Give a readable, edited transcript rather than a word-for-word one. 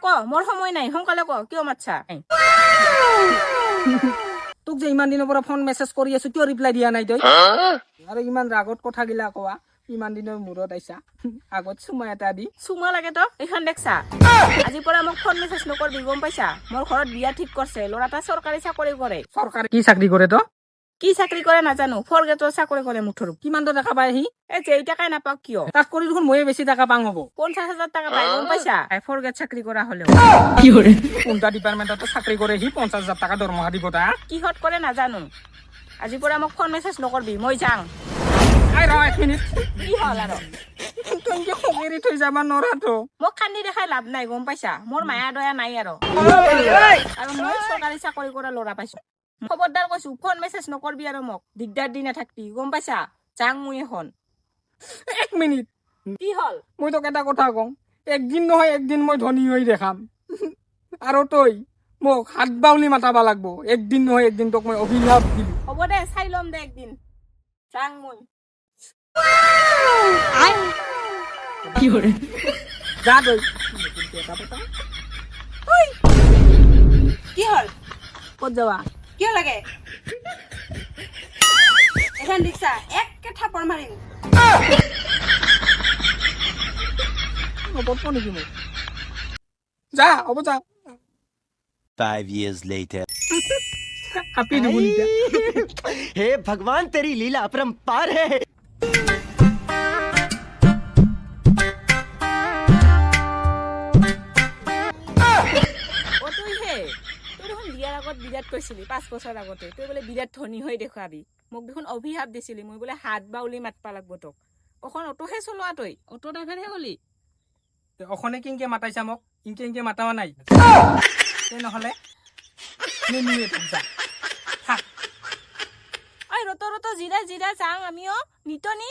ক মোৰ সময় নাই সোনকালে ক কিয় মাতছা তোক যে ইমান দিনৰ পৰা ফোন মেছেজ কৰি আছো কিয় ৰিপ্লাই দিয়া নাই তই আৰু ইমান ৰাগত কথা গিলা কোৱা ইমান দিনৰ মূৰত আইছা আগত চুমা এটা দি চুমা লাগে তো এইখন দেখছা আজিৰ পৰা মোক ফোন মেছেজ নকৰবি গম পাইছা মোৰ ঘৰত বিয়া ঠিক কৰছে ল'ৰাটা চৰকাৰী চাকৰি কৰে চৰকাৰে কি চাকৰি কৰে তো কি চাকৰি কৰে নাজানো ফৰ গেটৰ চাকৰি কৰে মুঠৰ কিমান টকা পায় সি এই যেই টাকাই নাপাওক কিয় তাক কৰি দেখোন ময়ে বেছি টকা পাং হ'ব 50,000 টাকা পাই গম পাইছা ফৰ গেট চাকৰি কৰা হলেও কোনটা ডিপাৰ্টমেণ্টত চাকৰি কৰে সি 50,000 টকা দৰমহা দিব তা কিহত কৰে নাজানো আজিৰ পৰা মোক ফোন মেছেজ নকৰবি মই যাং আই ৰ এক মিনিট কি হল আৰু তই কি খগেৰি থৈ যাবা নৰাটো মোক কান্দি দেখাই লাভ নাই গম পাইছা মোৰ মায়া দয়া নাই আৰু মই চৰকাৰী চাকৰি কৰা ল'ৰা পাইছো খবৰদাৰ কৈছো ফোন মেছেজ নকৰবি আৰু মোক দিগদাৰ দি নাথাকবি গম পাইছা যাং মই এখন এক মিনিট কি হল মই তোক এটা কথা কওঁ একদিন নহয় একদিন মই ধনী হৈ দেখাম আৰু তই মোক হাত বাউলি মাতাবা লাগব একদিন নহয় একদিন তোক মই অভিশাপ দিম হ'ব দে চাই ল'ম দে একদিন যাং মই যা তই কি হল ক'ত যাবা কিয় লাগে এখন ৰিক্সা একে থাপৰ মাৰিম নপৰব নেকি মোক যা হ'ব যা 5 years later. আপি দেখোন এতিয়া हे भगवान तेरी लीला अपरंपार है বিয়াৰ আগত বিৰাট কৈছিলি 5 বছৰ আগতে তই বোলে বিৰাট ধনী হৈ দেখুৱাবি মোক দেখোন অভিশাপ দিছিলি মই বোলে হাত বাউলি মাতবা লাগব তোক অখন অটোহে চলোৱা তই অটো ড্ৰাইভাৰহে হলি অখনে কিংকে মাতাইছা মোক ইংকে মাতাৱা নাই নহলে নিনিয়ে তোক যা ঐ ৰত জিৰা জিৰা যাং আমিও নিতনি